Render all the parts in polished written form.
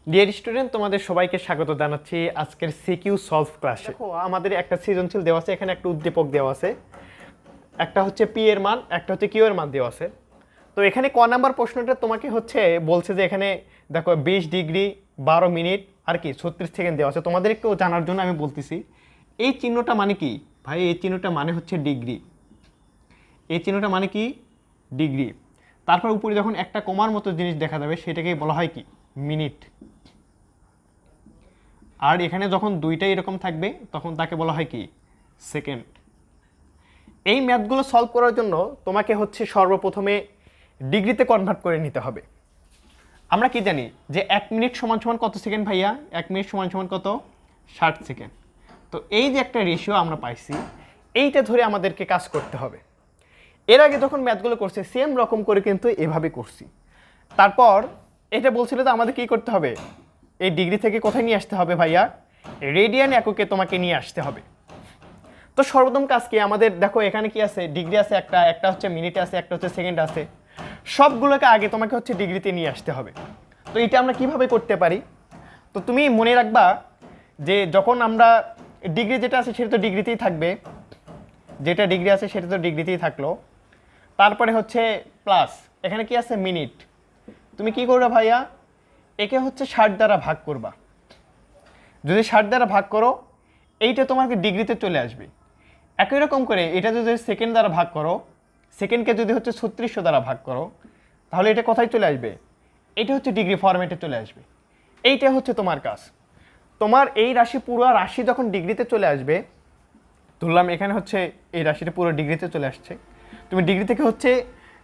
Dear student, তোমাদের সবাইকে স্বাগত জানাচ্ছি আজকের সিকিউ সলভ ক্লাসে। দেখো, আমাদের একটা সৃজনশীল দেওয়া আছে, এখানে একটা উদ্দীপক দেওয়া আছে, একটা হচ্ছে পি এর মান, একটা হচ্ছে কিউ এর মান দেওয়া আছে। তো এখানে ক নাম্বার প্রশ্নটা তোমাকে হচ্ছে বলছে যে এখানে দেখো 20 ডিগ্রি 12 মিনিট আর কি 36 সেকেন্ড দেওয়া আছে। তোমাদের একটু জানার জন্য আমি বলতেছি, এই চিহ্নটা মানে কি ভাই? এই চিহ্নটা মানে হচ্ছে ডিগ্রি। এই চিহ্নটা মানে কি? ডিগ্রি। তারপর উপরে যখন একটা কমার মতো জিনিস দেখা যাবে সেটাকেই বলা হয় কি? মিনিট। আর এখানে যখন দুইটাই এরকম থাকবে তখন তাকে বলা হয় কি? সেকেন্ড। এই ম্যাথগুলো সলভ করার জন্য তোমাকে হচ্ছে সর্বপ্রথমে ডিগ্রিতে কনভার্ট করে নিতে হবে। আমরা কি জানি যে 1 মিনিট সমান সমান কত সেকেন্ড ভাইয়া? 1 মিনিট সমান সমান কত? 60 সেকেন্ড। তো এই যে একটা রেশিও আমরা পাইছি, এইটা ধরে আমাদেরকে কাজ করতে হবে। এর আগে যখন ম্যাথগুলো করছে সেম রকম করে কিন্তু এভাবে করছি। তারপর এটা বলছিল যে আমাদের কী করতে হবে? এই ডিগ্রি থেকে কোথায় নিয়ে আসতে হবে ভাইয়া? রেডিয়ান এককে তোমাকে নিয়ে আসতে হবে। তো সর্বপ্রথম কাজ কি আমাদের? দেখো এখানে কি আছে? ডিগ্রি আছে, একটা একটা হচ্ছে মিনিট আছে, একটা হচ্ছে সেকেন্ড আছে। সবগুলোকে আগে তোমাকে হচ্ছে ডিগ্রিতে নিয়ে আসতে হবে। তো এটা আমরা কিভাবে করতে পারি? তো তুমি মনে রাখবা যে যখন আমরা ডিগ্রি যেটা আছে সেটা তো ডিগ্রিতেই থাকবে, যেটা ডিগ্রি আছে সেটা তো ডিগ্রিতেই থাকলো। তারপরে হচ্ছে প্লাস এখানে কি আছে? মিনিট। তুমি কি করবে ভাইয়া? একে হচ্ছে 60 দ্বারা ভাগ করবা। যদি 60 দ্বারা ভাগ করো এইটা তোমাকে ডিগ্রিতে চলে আসবে। একই রকম করে এটা যদি সেকেন্ড দ্বারা ভাগ করো, সেকেন্ডকে যদি হচ্ছে 3600 দ্বারা ভাগ করো, তাহলে এটা কোথায় চলে আসবে? এটা হচ্ছে ডিগ্রি ফরম্যাটে চলে আসবে। এইটা হচ্ছে তোমার কাজ। তোমার এই রাশি, পুরো রাশি যখন ডিগ্রিতে চলে আসবে, ধরলাম এখানে হচ্ছে এই রাশিটা পুরো ডিগ্রিতে চলে আসছে, তুমি ডিগ্রি থেকে হচ্ছে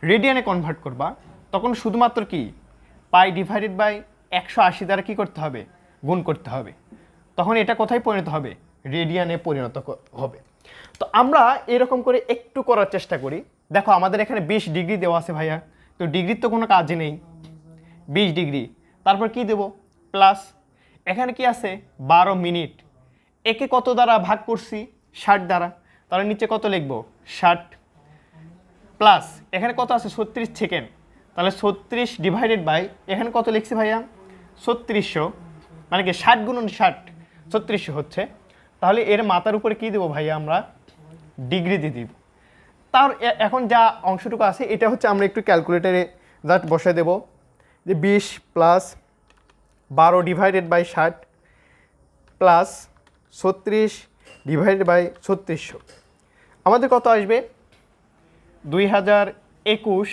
রেডিয়ানে কনভার্ট করবা, তখন শুধুমাত্র কি পাই ডিভাইডেড বাই 180 দ্বারা কী করতে হবে? গুণ করতে হবে। তখন এটা কোথায় পরিণত হবে? রেডিয়ানে পরিণত হবে। তো আমরা এরকম করে একটু করার চেষ্টা করি। দেখো আমাদের এখানে 20 ডিগ্রি দেওয়া আছে ভাইয়া, তো ডিগ্রির তো কোনো কাজই নেই। 20 ডিগ্রি, তারপর কি দেব? প্লাস এখানে কি আছে? 12 মিনিট। একে কত দ্বারা ভাগ করছি? 60 দ্বারা। তাহলে নিচে কত লিখবো? 60 প্লাস এখানে কত আছে? 36 সেকেন্ড। তাহলে 36 ডিভাইডেড বাই এখানে কত লিখছি ভাইয়া? 3600। মানে কি 60 গুণন 60, 3600 হচ্ছে। তাহলে এর মাথার উপরে কি দেবো ভাইয়া? আমরা ডিগ্রি দিয়ে দিব। তার এখন যা অংশটুকু আছে এটা হচ্ছে আমরা একটু ক্যালকুলেটারে জাস্ট বসে দেব, যে 20 plus 12 divided by 60 plus 36 divided by 3600, আমাদের কত আসবে? 2021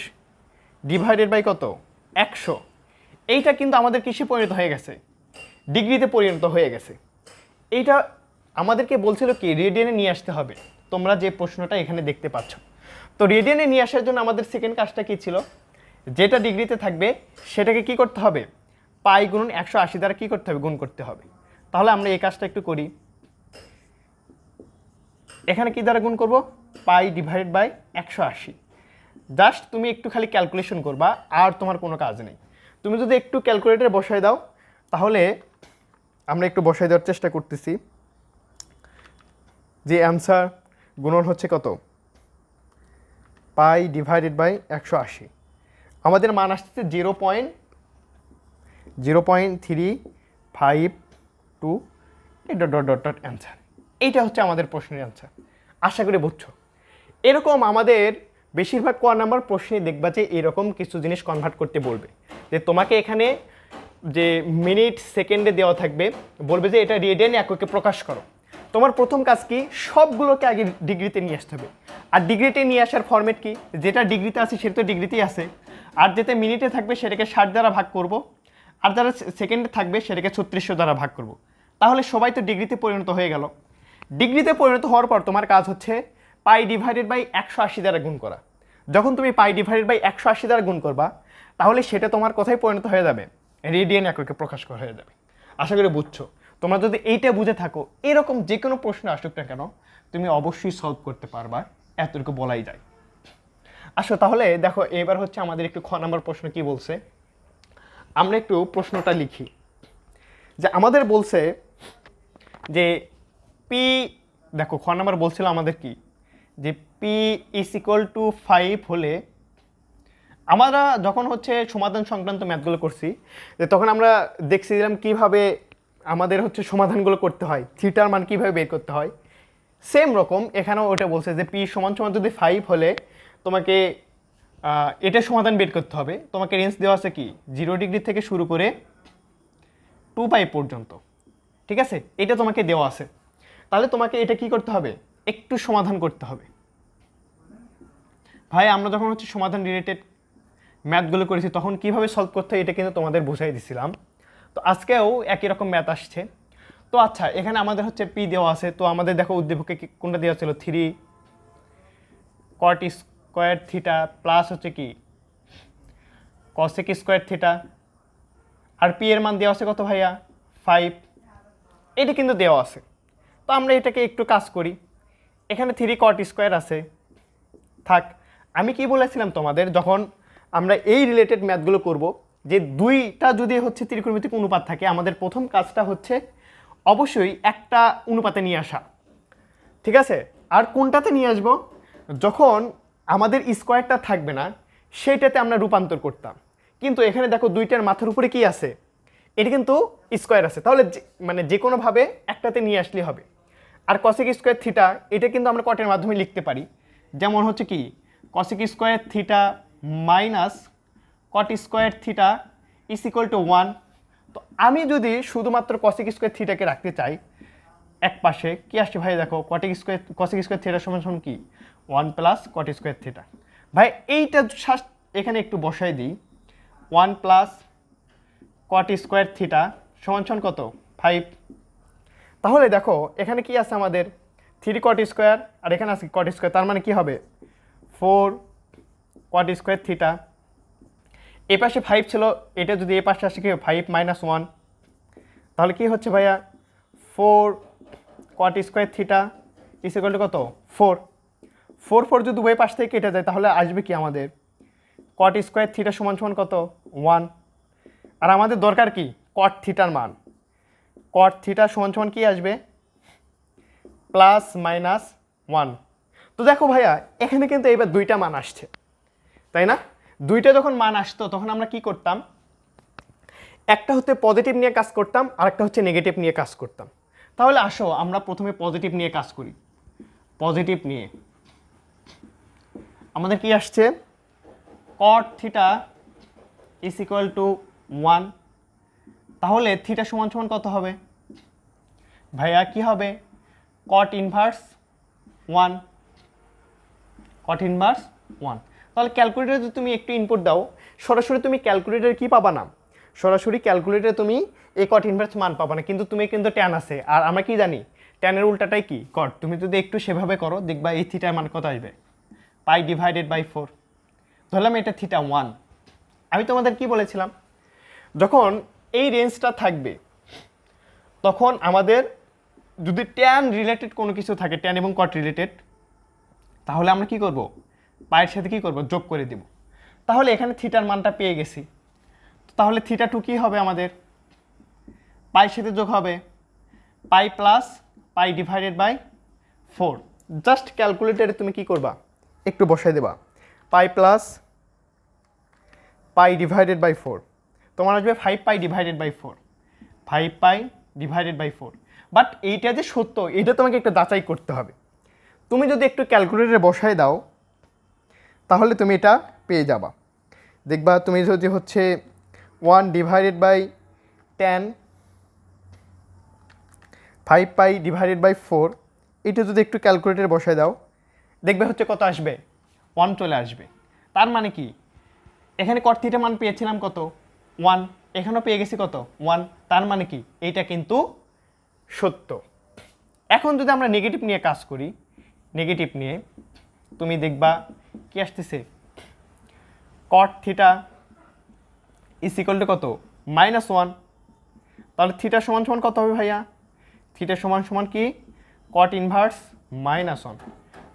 ডিভাইডেড বাই কত? 100। এইটা কিন্তু আমাদের কিসে পরিণত হয়ে গেছে? ডিগ্রিতে পরিণত হয়ে গেছে। এইটা আমাদেরকে বলছিল কি রেডিয়ানে নিয়ে আসতে হবে। তোমরা যে প্রশ্নটা এখানে দেখতে পাচ্ছ, তো রেডিয়ানে নিয়ে আসার জন্য আমাদের সেকেন্ড কাজটা কি ছিল? যেটা ডিগ্রিতে থাকবে সেটাকে কি করতে হবে? পাই গুণন 180 দ্বারা কি করতে হবে? গুণ করতে হবে। তাহলে আমরা এই কাজটা একটু করি। এখানে কি দ্বারা গুণ করব? পাই ডিভাইডেড বাই 180। জাস্ট তুমি একটু খালি ক্যালকুলেশন করবা, আর তোমার কোনো কাজ নেই। তুমি যদি একটু ক্যালকুলেটরে বসায় দাও, তাহলে আমরা একটু বসায় দেওয়ার চেষ্টা করতেছি। যে অ্যান্সার গুণন হচ্ছে কত? Pi divided by 180। আমাদের মান আসতেছে 0.0.352 dot dot dot dot answer. এইটা হচ্ছে আমাদের প্রশ্নের অ্যান্সার। আশা করি বুঝছো। এরকম আমাদের বেশিরভাগ ক নাম্বার প্রশ্নে দেখবা যে এরকম কিছু জিনিস কনভার্ট করতে বলবে, যে তোমাকে এখানে যে মিনিট সেকেন্ডে দেওয়া থাকবে, বলবে যে এটা রেডিয়ান এককে প্রকাশ করো। তোমার প্রথম কাজ কি? সবগুলোকে আগে ডিগ্রিতে নিয়ে আসতে হবে। আর ডিগ্রিতে নিয়ে আসার ফরম্যাট কি? যেটা ডিগ্রিতে আছে সেটা তো ডিগ্রিতেই আছে, আর যেটা মিনিটে থাকবে সেটাকে 60 দ্বারা ভাগ করব, আর যারা সেকেন্ডে থাকবে সেটাকে 3600 দ্বারা ভাগ করব। তাহলে সবাই তো ডিগ্রিতে পরিণত হয়ে গেল। ডিগ্রিতে পরিণত হওয়ার পর তোমার কাজ হচ্ছে পাই ডিভাইডেড বাই 180 দ্বারা গুণ করা। যখন তুমি পাই ডিভাইডেড বাই 180 দ্বারা গুণ করবা, তাহলে সেটা তোমার কোথায় পরিণত হয়ে যাবে? রেডিয়ান এককে প্রকাশ করা হয়ে যাবে। আশা করি বুঝছো। তোমরা যদি এইটা বুঝে থাকো, এরকম যে কোনো প্রশ্ন আসুক না কেন তুমি অবশ্যই সলভ করতে পারবা, এতটুকু বলাই যায়। আসো তাহলে দেখো, এবার হচ্ছে আমাদের একটু খ নাম্বার প্রশ্ন কি বলছে, আমরা একটু প্রশ্নটা লিখি। যে আমাদের বলছে যে পি, দেখো খ নাম্বার বলছিল আমাদের কি, যে পি ইজ ইকুয়াল টু 5 হলে আমরা যখন হচ্ছে সমাধান সংক্রান্ত ম্যাথগুলো করছি যে তখন আমরা দেখছিলাম কিভাবে আমাদের হচ্ছে সমাধানগুলো করতে হয়, থিটার মান কিভাবে বের করতে হয়। সেম রকম এখানেও ওটা বলছে যে পি সমান সমান যদি 5 হলে তোমাকে এটা সমাধান বের করতে হবে। তোমাকে রেঞ্জ দেওয়া আছে কি 0 ডিগ্রি থেকে শুরু করে 2π পর্যন্ত, ঠিক আছে, এটা তোমাকে দেওয়া আছে। তাহলে তোমাকে এটা কি করতে হবে, একটু সমাধান করতে হবে। ভাই আমরা যখন হচ্ছে সমাধান রিলেটেড ম্যাথগুলো করেছি তখন কিভাবে সলভ করতে হয় এটা কিন্তু তোমাদের বুঝাই দিছিলাম। তো আজকেও একই রকম ম্যাথ আসছে। তো আচ্ছা, এখানে আমাদের হচ্ছে পি দেওয়া আছে, তো আমাদের দেখো উদ্দীপকে কোনটা দেওয়া ছিল 3 cot স্কোয়ার থিটা প্লাস হচ্ছে কি cosec স্কোয়ার থিটা, আর পি এর মান দেওয়া আছে কত ভাইয়া 5, এটা কিন্তু দেওয়া আছে। তো আমরা এটাকে একটু কাজ করি, এখানে 3 cot স্কোয়ার আছে থাক। আমি কি বলেছিলাম তোমাদের যখন আমরা এই রিলেটেড ম্যাথগুলো করব যে দুইটা যদি হচ্ছে ত্রিকোণমিতিক অনুপাত থাকে আমাদের প্রথম কাজটা হচ্ছে অবশ্যই একটা অনুপাতে নিয়ে আসা, ঠিক আছে। আর কোনটাতে নিয়ে আসবো, যখন আমাদের স্কোয়ারটা থাকবে না সেইটাতে আমরা রূপান্তর করতাম। কিন্তু এখানে দেখো দুইটার মাথার উপরে কি আছে, এটা কিন্তু স্কোয়ার আছে, তাহলে মানে যে কোনোভাবে একটাতে নিয়ে আসলেই হবে। আর cosec স্কোয়ার থিটা এটা কিন্তু আমরা কটের মাধ্যমে লিখতে পারি, যেমন হচ্ছে কি cosec square theta minus cot square theta is equal to 1। তো আমি যদি শুধুমাত্র cosec স্কোয়ার থিটাকে রাখতে চাই এক পাশে, কি আসছে ভাই দেখো cosec স্কোয়ার থিটা সমান সমান কি 1 প্লাস cot স্কোয়ার থিটা। ভাই এইটা এখানে একটু বসাই দিই, 1 প্লাস cot স্কোয়ার থিটা সমান সমান কত 5। তাহলে দেখো এখানে কি আছে আমাদের 3 cot স্কোয়ার আর এখানে আছে cot স্কোয়ার, তার মানে কি হবে 4 cot স্কোয়ার থিটা। এই পাশে 5 ছিল, এটা যদি এই পাশে আসে কি 5 মাইনাস 1, তাহলে কি হচ্ছে ভাইয়া 4 cot square theta is equal to কত 4। 4 যদি উভয় পাশ থেকে কেটে যায় তাহলে আসবে কি আমাদের cot স্কোয়ার থিটা সমান সমান কত 1। আর আমাদের দরকার কি cot থিটার মান, cot থিটা সমান সমান কি আসবে প্লাস মাইনাস 1। তো দেখো ভাইয়া এখানে কিন্তু এবার দুইটা মান আসছে, তাই না? দুইটা যখন মান আসতো তখন আমরা কি করতাম, একটা হচ্ছে পজিটিভ নিয়ে কাজ করতাম আর একটা হচ্ছে নেগেটিভ নিয়ে কাজ করতাম। তাহলে আসো আমরা প্রথমে পজিটিভ নিয়ে কাজ করি। পজিটিভ নিয়ে আমাদের কি আসছে cot theta is equal to 1। তাহলে থিটা সমান সমান কত হবে ভাইয়া, কি হবে cot ইনভার্স 1, cot ইনভার্স 1। তাহলে ক্যালকুলেটরে যদি তুমি একটু ইনপুট দাও সরাসরি তুমি ক্যালকুলেটরে কি পাবা না, সরাসরি ক্যালকুলেটরে তুমি এই cot ইনভার্স মান পাবা না, কিন্তু তুমি কিন্তু ট্যান আছে আর আমরা কি জানি ট্যানের উল্টাটাই কি cot। তুমি যদি একটু সেভাবে করো দেখবা এই থিটার মান কত আসবে পাই ডিভাইডেড বাই 4। ধরলাম এটা থিটা 1। আমি তোমাদের কি বলেছিলাম, যখন এই রেঞ্জটা থাকবে তখন আমাদের যদি ট্যান রিলেটেড কোনো কিছু থাকে, ট্যান এবং cot রিলেটেড, তাহলে আমরা কি করব পায়ের সাথে কি করব যোগ করে দেব। তাহলে এখানে থিটার মানটা পেয়ে গেছি, তাহলে থিটা 2 কি হবে আমাদের পায়ের সাথে যোগ হবে pi plus pi divided by 4। Just ক্যালকুলেটরে তুমি কি করবা একটু বসাই দেবা pi plus pi divided by 4, তোমার আসবে 5 pi divided by 4, 5 pi divided by 4। But এইটা যে সত্য এটা তোমাকে একটু যাচাই করতে হবে। তুমি যদি একটু ক্যালকুলেটরে বসাই দাও তাহলে তুমি এটা পেয়ে যাবা। দেখবা তুমি যদি হচ্ছে 1 divided by 10 5 pi divided by 4 এটা যদি একটু ক্যালকুলেটরে বসাই দাও দেখবে হচ্ছে কত আসবে 1 চলে আসবে। তার মানে কি এখানে cot থিটা মান পেয়েছিলাম কত 1, এখানেও পেয়ে গেছি কত 1, তার মানে কি এইটা কিন্তু সত্য। এখন যদি আমরা নেগেটিভ নিয়ে কাজ করি, নেগেটিভ নিয়ে তুমি দেখবা কি আসতেছে cot theta is equal to কত -1। তাহলে থিটা সমান সমান কত হবে ভাইয়া, থিটা সমান সমান কি cot ইনভার্স -1।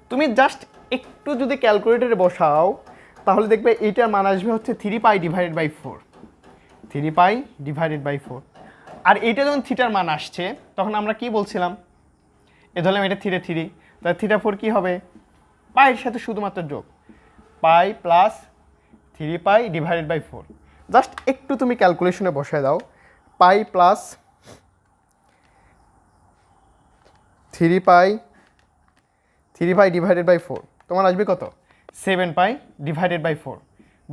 তুমি জাস্ট একটু যদি ক্যালকুলেটরে বসাও তাহলে দেখবে এইটার মান আসবে হচ্ছে 3 pi divided by 4, 3 pi divided by 4। আর এইটা যখন থিটার মান আসছে তখন আমরা কি বলছিলাম, এ ধরলাম এটা থিটা 3, তাহলে থিটা 4 কি হবে পাইয়ের সাথে শুধুমাত্র যোগ পাই প্লাস 3π/4। জাস্ট একটু তুমি ক্যালকুলেশনে বসায় দাও, পাই প্লাস 3π/4 তোমার আসবে কত? 7π/4।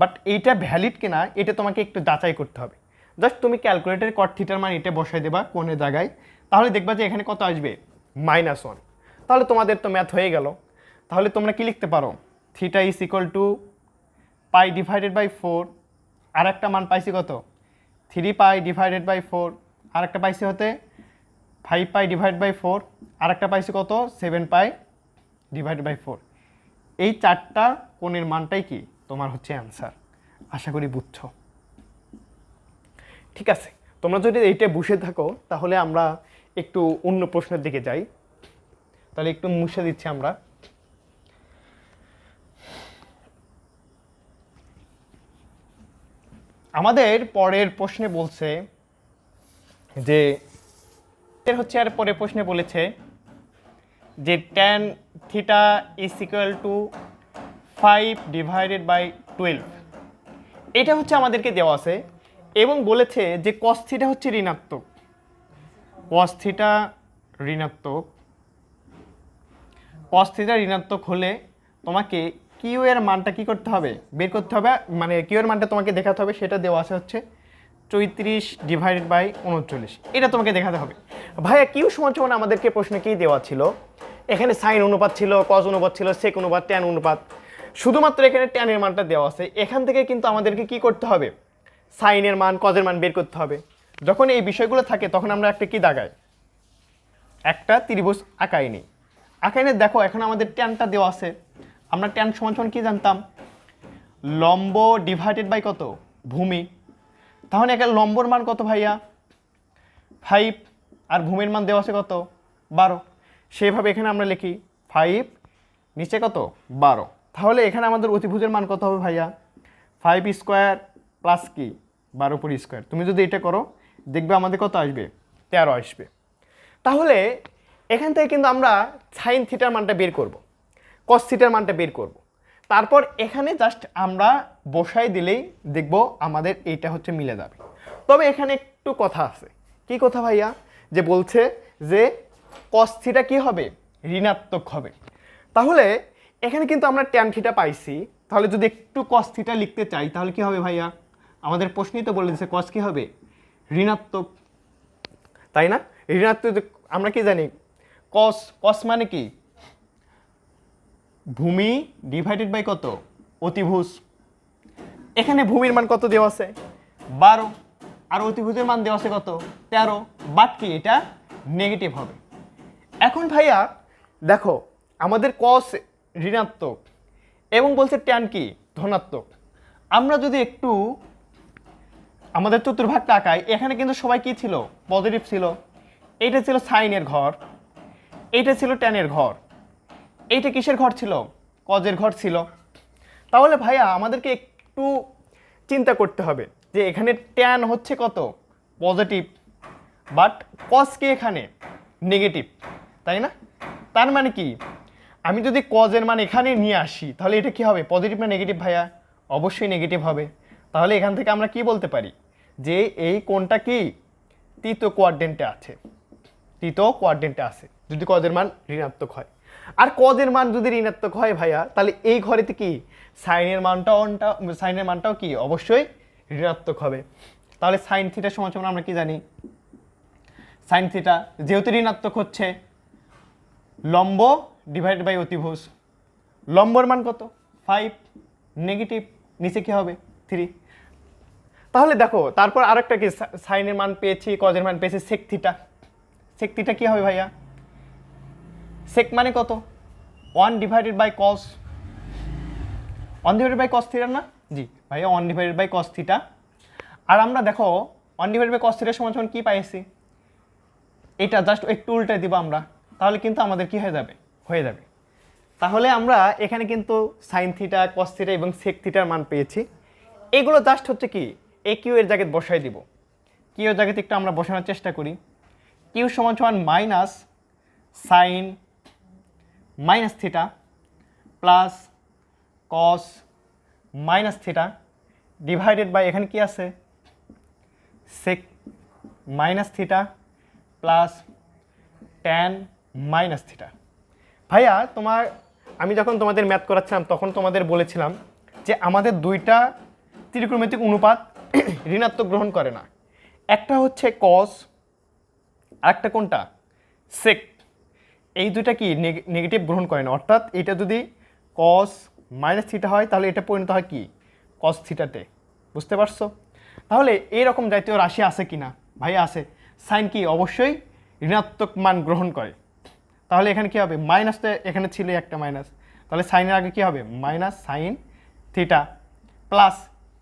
বাট এইটা ভ্যালিড কিনা এটা তোমাকে একটু যাচাই করতে হবে। জাস্ট তুমি ক্যালকুলেটরে কট থিটার মান এটা বসাই দেবা কোণের জায়গায়, তাহলে দেখবা যে এখানে কত আসবে? -1। তাহলে তোমাদের তো ম্যাথ হয়ে গেল। তাহলে তোমরা কি লিখতে পারো? থিটা ইজ ইকুয়াল টু π/4, আর একটা মান পাইছি কত? 3π/4, আর একটা পাইছি হতে 5π/4, আর একটা পাইছি কত? 7π/4। এই চারটা কোণের মানটাই কি তোমার হচ্ছে অ্যান্সার। আশা করি বুঝছো। ঠিক আছে, তোমরা যদি এইটা বসে থাকো তাহলে আমরা একটু অন্য প্রশ্নের দিকে যাই। তাহলে একটু মুছে দিচ্ছি আমরা। আমাদের পরের প্রশ্নে বলছে যে হচ্ছে, আর পরের প্রশ্নে বলেছে যে tan theta is equal to 5/12। এটা হচ্ছে আমাদেরকে দেওয়া আছে এবং বলেছে যে cos থিটা হচ্ছে ঋণাত্মক। cos থিটা ঋণাত্মক হলে তোমাকে কিউ এর মানটা কি করতে হবে? বের করতে হবে। মানে কিউ এর মানটা তোমাকে দেখাতে হবে, সেটা দেওয়া আছে হচ্ছে 34/39। এটা তোমাকে দেখাতে হবে। ভাইয়া কিউ সমান আমাদেরকে প্রশ্নে কি দেওয়া ছিল? এখানে সাইন অনুপাত ছিল, কজ অনুপাত ছিল, সেক অনুপাত, ট্যান অনুপাত। শুধুমাত্র এখানে ট্যানের মানটা দেওয়া আছে। এখান থেকে কিন্তু আমাদেরকে কি করতে হবে? সাইনের মান, কজের মান বের করতে হবে। যখন এই বিষয়গুলো থাকে তখন আমরা একটা কি দাগাই? একটা ত্রিভুজ আঁকাই নিই। আঁকাইনে দেখো এখন আমাদের ট্যানটা দেওয়া আছে। আমরা ট্যান সমান কি জানতাম? লম্ব ডিভাইডেড বাই কত? ভূমি। তাহলে একটা লম্বর মান কত ভাইয়া? 5, আর ভূমির মান দেওয়া আছে কত? 12। সেইভাবে এখানে আমরা লিখি 5, নিচে কত? 12। তাহলে এখানে আমাদের অতিভুজের মান কত হবে ভাইয়া? 5² প্লাস কি 12² তুমি যদি এটা করো দেখবে আমাদের কত আসবে? 13 আসবে। তাহলে এখান থেকে কিন্তু আমরা সাইন থিটার মানটা বের করব, কস থিটার মানটা বের করব। তারপর এখানে জাস্ট আমরা বসাই দিলেই দেখব আমাদের এইটা হচ্ছে মিলে যাবে। তবে এখানে একটু কথা আছে। কি কথা ভাইয়া? যে বলছে যে কস থিটা কি হবে? ঋণাত্মক হবে। তাহলে এখানে কিন্তু আমরা ট্যান থিটা পাইছি। তাহলে যদি একটু কস থিটা লিখতে চাই তাহলে কি হবে ভাইয়া? আমাদের প্রশ্নই তো বলে দিচ্ছে কস কি হবে? ঋণাত্মক, তাই না? ঋণাত্মক আমরা কি জানি? কস মানে কি? ভূমি ডিভাইডেড বাই কত? অতিভুজ। এখানে ভূমির মান কত দেওয়া আছে? 12, আর অতিভুজের মান দেওয়া আছে কত? 13। বাট কি এটা নেগেটিভ হবে। এখন ভাইয়া দেখো আমাদের কস ঋণাত্মক এবং বলছে ট্যান কি ধনাত্মক। আমরা যদি একটু আমাদের চতুর্ভাগটা আঁকাই, এখানে কিন্তু সবাই কি ছিল? পজিটিভ ছিল। এইটা ছিল সাইনের ঘর, এইটা ছিল ট্যানের ঘর, এইটা কিসের ঘর ছিল? কজের ঘর ছিল। তাহলে ভাইয়া আমাদেরকে একটু চিন্তা করতে হবে যে এখানে ট্যান হচ্ছে কত? পজিটিভ, বাট কজ কি এখানে নেগেটিভ, তাই না? তার মানে কি আমি যদি কজের মান এখানে নিয়ে আসি তাহলে এটা কি হবে? পজিটিভ না নেগেটিভ ভাইয়া? অবশ্যই নেগেটিভ হবে। তাহলে এখান থেকে আমরা কি বলতে পারি? যে এই কোণটা কি তৃতীয় কোয়াড্রেন্টে আছে, তৃতীয় কোয়াড্রেন্টে আছে যদি কজের মান ঋণাত্মক হয়। আর কজের মান যদি ঋণাত্মক হয় ভাইয়া তাহলে এই ঘরেতে কি সাইনের মানটাও কি অবশ্যই ঋণাত্মক হবে। তাহলে সাইন থিটা সমান আমরা কি জানি? সাইন থিটা যেহেতু ঋণাত্মক হচ্ছে, লম্ব ডিভাইডেড বাই অতিভুজ। লম্বর মান কত? 5, নেগেটিভ, নিচে কি হবে? 3। তাহলে দেখো তারপর আরেকটা কি সাইনের মান পেয়েছি, কজের মান পেয়েছি, সেক থিটা। সেক থিটা কি হবে ভাইয়া? সেক মানে কত? 1 divided by cos. 1 divided by cos theta না? জি ভাইয়া 1 ডিভাইডেড বাই কস থিটা। আর আমরা দেখো 1 ডিভাইডেড বাই কস থিটা সমান কি পাইছি? এটা জাস্ট একটু উল্টে দিব আমরা, তাহলে কিন্তু আমাদের কি হয়ে যাবে। তাহলে আমরা এখানে কিন্তু সাইন থিটা, কস থিটা এবং সেক থিটার মান পেয়েছি। এগুলো জাস্ট হচ্ছে কি এ কিউ এর জায়গায় বসাই দিব। কিউ এর জায়গাতে একটু আমরা বসানোর চেষ্টা করি। কিউ সমান minus sine minus theta plus cos minus theta divided by এখানে কি আছে sec minus theta plus tan minus theta. ভাইয়া আমি যখন তোমাদের ম্যাথ করাচ্ছিলাম তখন তোমাদের বলেছিলাম যে আমাদের দুইটা ত্রিকোণমিতিক অনুপাত ঋণাত্মক গ্রহণ করে না, একটা হচ্ছে কস আর একটা কোনটা সেক, এই দুইটা কি নেগেটিভ গ্রহণ করে না। অর্থাৎ এটা যদি কস মাইনাস থিটা হয় তাহলে এটা পরিণত হয় কি কস থিটাতে। বুঝতে পারছো? তাহলে এইরকম জাতীয় রাশি আছে কি না? ভাইয়া আছে। সাইন কি অবশ্যই ঋণাত্মক মান গ্রহণ করে, তাহলে এখানে কি হবে মাইনাসটা এখানে ছিল একটা মাইনাস, তাহলে সাইনের আগে কি হবে মাইনাস সাইন থিটা প্লাস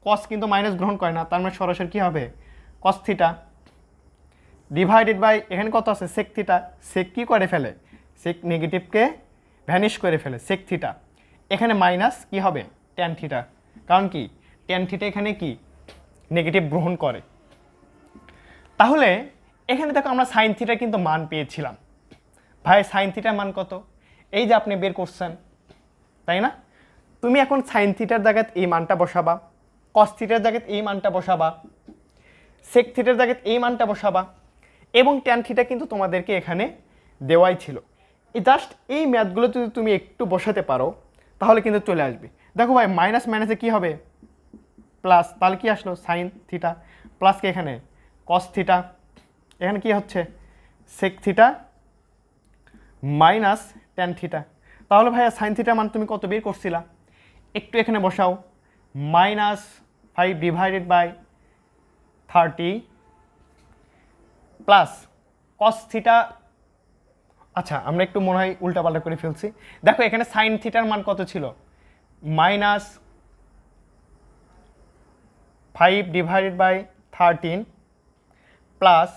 কস কিন্তু মাইনাস গ্রহণ করে না, তার মানে সরাসরি কি হবে কস থিটা ডিভাইডেড বাই এখানে কত আছে সেক থিটা। সেক কি করে ফেলে সেক নেগেটিভকে ভ্যানিশ করে ফেলে সেক থিটা। এখানে মাইনাস কি হবে ট্যান থিটা, কারণ কি ট্যান থিটা এখানে কি নেগেটিভ গ্রহণ করে। তাহলে এখানে দেখো আমরা সাইন থিটা কিন্তু মান পেয়েছিলাম। ভাই সাইন থিটার মান কত? এই যে আপনি বের করছেন, তাই না? তুমি এখন সাইন থিটার জায়গায় এই মানটা বসাবা, কস থিটার জায়গায় এই মানটা বসাবা, সেক থিটার জায়গায় এই মানটা বসাবা, এবং ট্যান থিটা কিন্তু তোমাদেরকে এখানে দেওয়াই ছিল। জাস্ট এই ম্যাথগুলো যদি তুমি একটু বসাতে পারো তাহলে কিন্তু চলে আসবে। দেখো ভাই মাইনাস মাইনাসে কি হবে প্লাস, তাহলে কি আসলো সাইন থিটা প্লাস কি এখানে কস থিটা, এখানে কি হচ্ছে sec theta minus tan theta. তাহলে ভাইয়া সাইন থিটার মান তুমি কত বের করছিলা? একটু এখানে বসাও, -5 divided by 30 plus cos theta. আচ্ছা আমরা একটু মনে হয় উল্টাপাল্টা করে ফেলছি। দেখো এখানে সাইন থিটার মান কত ছিল -5 ডিভাইডেড বাই 13 প্লাস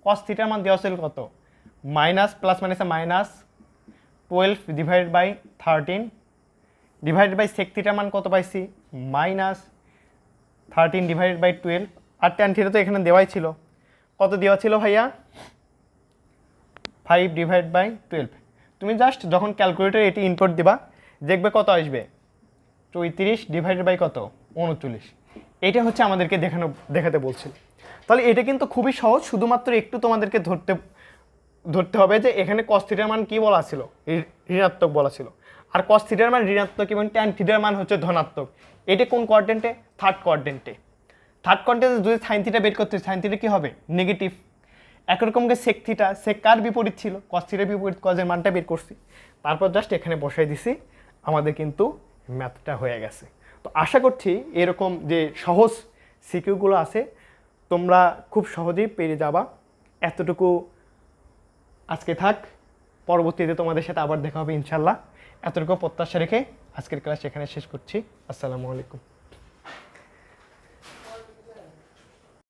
কস থিটার মান দেওয়া ছিল কত মাইনাস প্লাস মাইনাসে -12 divided by 13 divided by sec থিটার মান কত পাইছি -13 ডিভাইডেড বাই 12, আর ট্যান থিটা তো এখানে দেওয়াই ছিল, কত দেওয়া ছিল ভাইয়া 5 ডিভাইড বাই 12। তুমি জাস্ট যখন ক্যালকুলেটর এটি ইনপুট দিবা দেখবে কত আসবে 34 ডিভাইডেড বাই কত 39। এটা হচ্ছে আমাদেরকে দেখাতে বলছিল। তাহলে এটা কিন্তু খুবই সহজ, শুধুমাত্র একটু তোমাদেরকে ধরতে হবে যে এখানে কস থিটার মান কি বলা ছিল ঋণাত্মক বলা ছিল, আর কস থিটার মান ঋণাত্মক এবং ট্যান থিটার মান হচ্ছে ধনাত্মক। এটা কোন কোয়াড্রেন্টে? থার্ড কোয়াড্রেন্টে। থার্ড কোয়াড্রেন্টে যদি সাইন থিটা বের করতে সাইন থিটা কি হবে নেগেটিভ। একরকমকে সেক থিটা, সেক কার বিপরীত ছিল কস থিটার বিপরীত, কজের মানটা বের করছি, তারপর জাস্ট এখানে বসাই দিছি, আমাদের কিন্তু ম্যাথটা হয়ে গেছে। তো আশা করছি এরকম যে সহজ সিকিউগুলো আছে তোমরা খুব সহজেই পেরে যাবা। এতটুকু আজকে থাক, পরবর্তীতে তোমাদের সাথে আবার দেখা হবে ইনশাল্লাহ। এতটুকু প্রত্যাশা রেখে আজকের ক্লাস এখানে শেষ করছি। আসসালামু আলাইকুম।